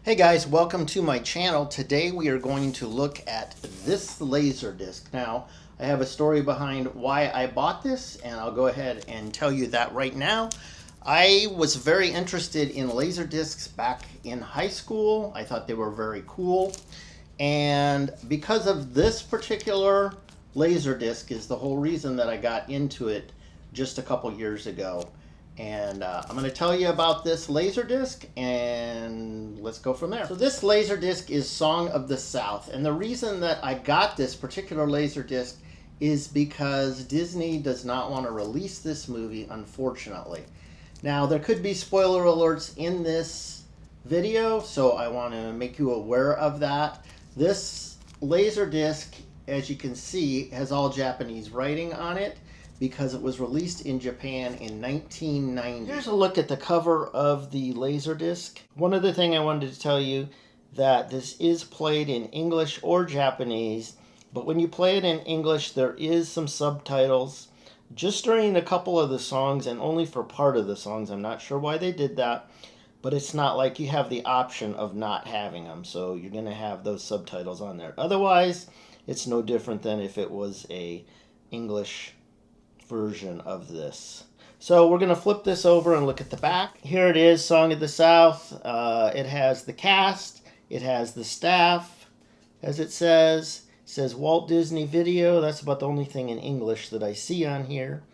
Hey guys, welcome to my channel. Today we are going to look at this Laserdisc. Now, I have a story behind why I bought this, and I'll go ahead and tell you that right now. I was very interested in Laserdiscs back in high school. I thought they were very cool. And because of this particular Laserdisc is the whole reason that I got into it just a couple years ago. And I'm going to tell you about this Laserdisc, and let's go from there. So this Laserdisc is Song of the South, and the reason that I got this particular Laserdisc is because Disney does not want to release this movie, unfortunately. Now, there could be spoiler alerts in this video, so I want to make you aware of that. This Laserdisc, as you can see, has all Japanese writing on it, because it was released in Japan in 1990. Here's a look at the cover of the Laserdisc. One other thing I wanted to tell you, that this is played in English or Japanese, but when you play it in English, there is some subtitles just during a couple of the songs and only for part of the songs. I'm not sure why they did that, but it's not like you have the option of not having them, so you're going to have those subtitles on there. Otherwise, it's no different than if it was a English version of this. So we're going to flip this over and look at the back. Here it is, Song of the South. It has the cast, it has the staff, as it says. It says Walt Disney Video. That's about the only thing in English that I see on here.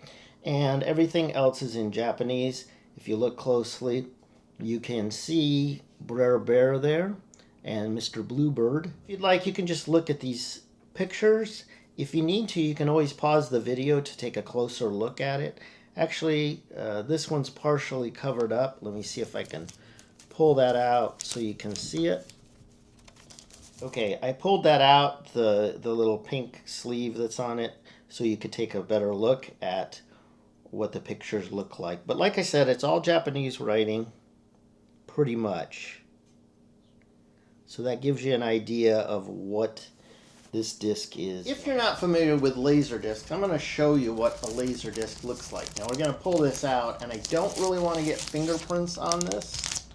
And everything else is in Japanese. If you look closely, you can see Brer Bear there and Mr. Bluebird. If you'd like, you can just look at these pictures. If you need to, you can always pause the video to take a closer look at it. Actually, this one's partially covered up. Let me see if I can pull that out so you can see it. Okay, I pulled that out, the little pink sleeve that's on it, so you could take a better look at what the pictures look like. But like I said, it's all Japanese writing, pretty much. So that gives you an idea of what this disc is. If you're not familiar with Laserdiscs, I'm going to show you what a Laserdisc looks like. Now we're going to pull this out, and I don't really want to get fingerprints on this,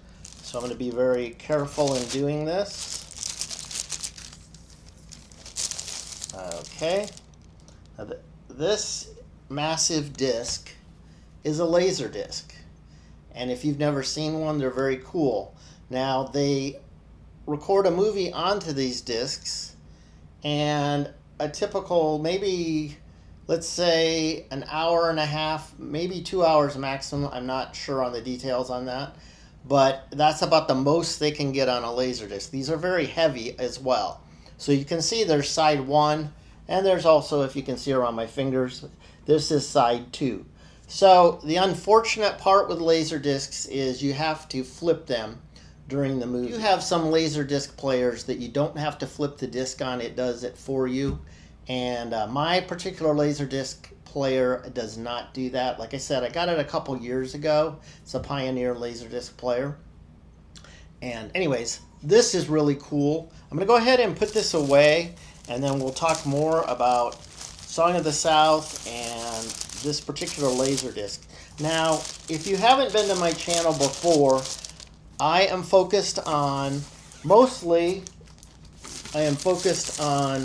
so I'm going to be very careful in doing this. Okay. Now this massive disc is a Laserdisc, and if you've never seen one, they're very cool. Now they record a movie onto these discs, and a typical, maybe, let's say, an hour and a half, maybe 2 hours maximum. I'm not sure on the details on that, but that's about the most they can get on a Laserdisc. These are very heavy as well. So you can see there's side 1, and there's also, if you can see around my fingers, this is side 2. So the unfortunate part with Laserdiscs is you have to flip them during the movie. You have some Laserdisc players that you don't have to flip the disc on, it does it for you. And my particular Laserdisc player does not do that. Like I said, I got it a couple years ago. It's a Pioneer Laserdisc player. And anyways, this is really cool. I'm going to go ahead and put this away, and then we'll talk more about Song of the South and this particular Laserdisc. Now, if you haven't been to my channel before, I am focused on, mostly, I am focused on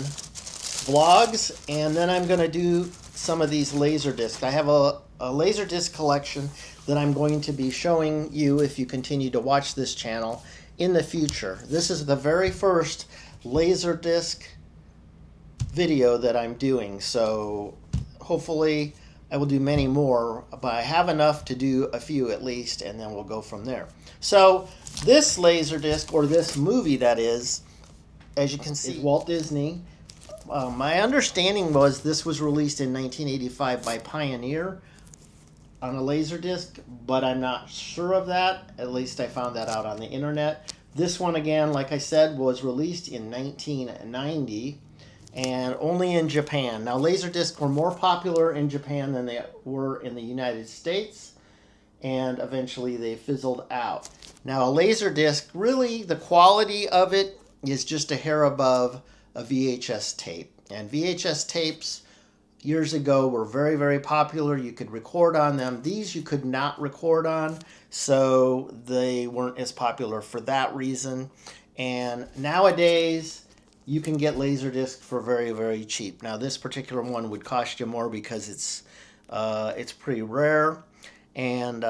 vlogs, and then I'm going to do some of these Laserdiscs. I have a Laserdisc collection that I'm going to be showing you if you continue to watch this channel in the future. This is the very first Laserdisc video that I'm doing, so hopefully I will do many more, but I have enough to do a few at least, and then we'll go from there. So this Laserdisc, or this movie that is, as you can see, is Walt Disney. My understanding was this was released in 1985 by Pioneer on a Laserdisc, but I'm not sure of that. At least I found that out on the internet. This one, again, like I said, was released in 1990 and only in Japan. Now, Laserdiscs were more popular in Japan than they were in the United States, and eventually they fizzled out. Now, a Laserdisc, really, the quality of it is just a hair above a VHS tape. And VHS tapes years ago were very, very popular. You could record on them. These you could not record on. so they weren't as popular for that reason. And nowadays, you can get Laserdisc for very, very cheap. Now, this particular one would cost you more because it's pretty rare. And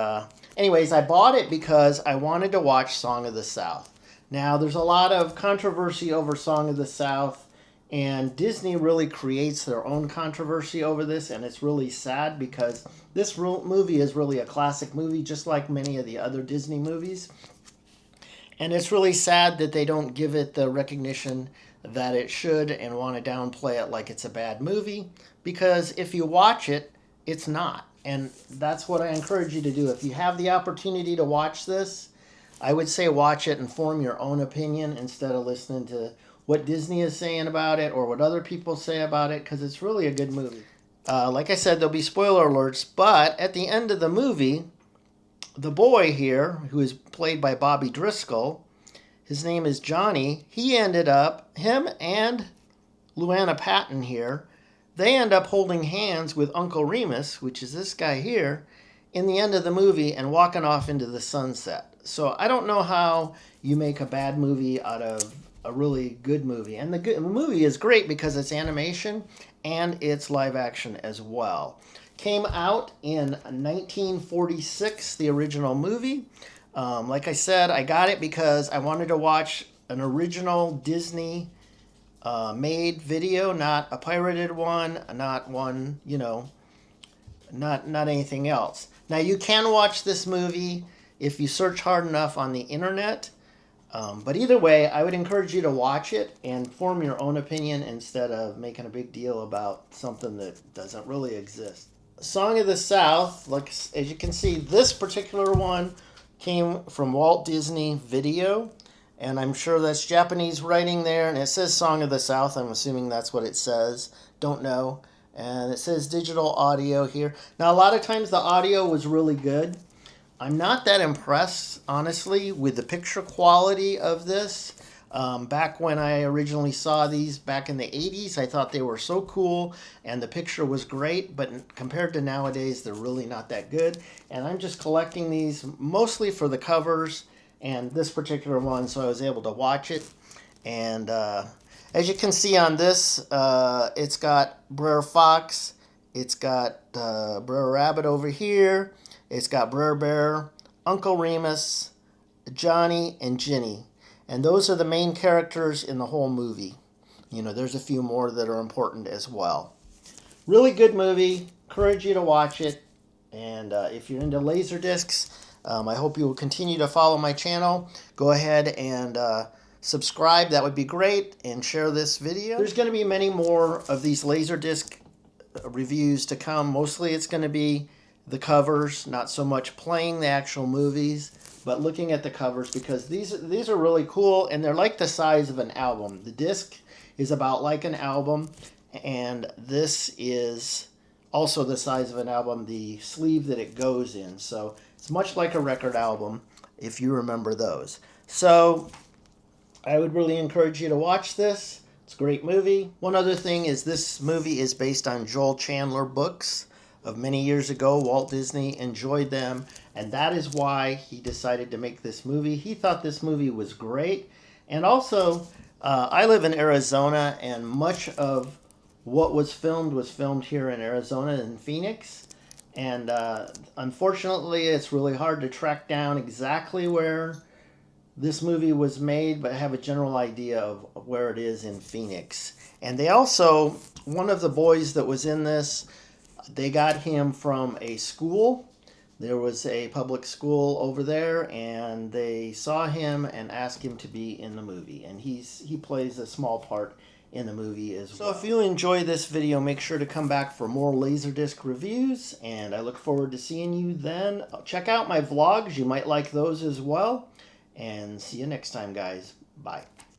anyways, I bought it because I wanted to watch Song of the South. Now, there's a lot of controversy over Song of the South, and Disney really creates their own controversy over this, and it's really sad because this movie is really a classic movie, just like many of the other Disney movies. And it's really sad that they don't give it the recognition that it should and want to downplay it like it's a bad movie, because if you watch it, it's not. And that's what I encourage you to do. If you have the opportunity to watch this, I would say watch it and form your own opinion instead of listening to what Disney is saying about it or what other people say about it, because it's really a good movie. Like I said, there'll be spoiler alerts, but at the end of the movie, the boy here, who is played by Bobby Driscoll, his name is Johnny, him and Luana Patton here, they end up holding hands with Uncle Remus, which is this guy here, in the end of the movie and walking off into the sunset. So I don't know how you make a bad movie out of a really good movie. And the movie is great because it's animation and it's live action as well. Came out in 1946, the original movie. Like I said, I got it because I wanted to watch an original Disney made video, not a pirated one, not one, not anything else. Now, you can watch this movie if you search hard enough on the internet. But either way, I would encourage you to watch it and form your own opinion instead of making a big deal about something that doesn't really exist. Song of the South, like as you can see, this particular one came from Walt Disney Video, and I'm sure that's Japanese writing there, and it says Song of the South. I'm assuming that's what it says. Don't know. And it says digital audio here. Now, a lot of times the audio was really good. I'm not that impressed, honestly, with the picture quality of this. Back when I originally saw these back in the 80s, I thought they were so cool and the picture was great, but compared to nowadays, they're really not that good. And I'm just collecting these mostly for the covers and this particular one, so I was able to watch it. And as you can see on this, it's got Brer Fox, it's got Brer Rabbit over here, it's got Brer Bear, Uncle Remus, Johnny, and Ginny. And those are the main characters in the whole movie. There's a few more that are important as well. Really good movie. Encourage you to watch it. And if you're into Laserdiscs, I hope you will continue to follow my channel. Go ahead and subscribe. That would be great. And share this video. There's going to be many more of these Laserdisc reviews to come. Mostly it's going to be the covers, not so much playing the actual movies, but looking at the covers, because these are really cool, and they're like the size of an album. The disc is about like an album, and this is also the size of an album, the sleeve that it goes in. So it's much like a record album, if you remember those. So I would really encourage you to watch this. It's a great movie. One other thing is this movie is based on Joel Chandler books of many years ago. Walt Disney enjoyed them, and that is why he decided to make this movie. He thought this movie was great. And also, I live in Arizona, and much of what was filmed here in Arizona, in Phoenix. And unfortunately, it's really hard to track down exactly where this movie was made, but I have a general idea of where it is in Phoenix. And they also, one of the boys that was in this, they got him from a school. There was a public school over there, and they saw him and asked him to be in the movie. And he plays a small part in the movie as well. So if you enjoy this video, make sure to come back for more Laserdisc reviews, and I look forward to seeing you then. Check out my vlogs. You might like those as well. And see you next time, guys. Bye.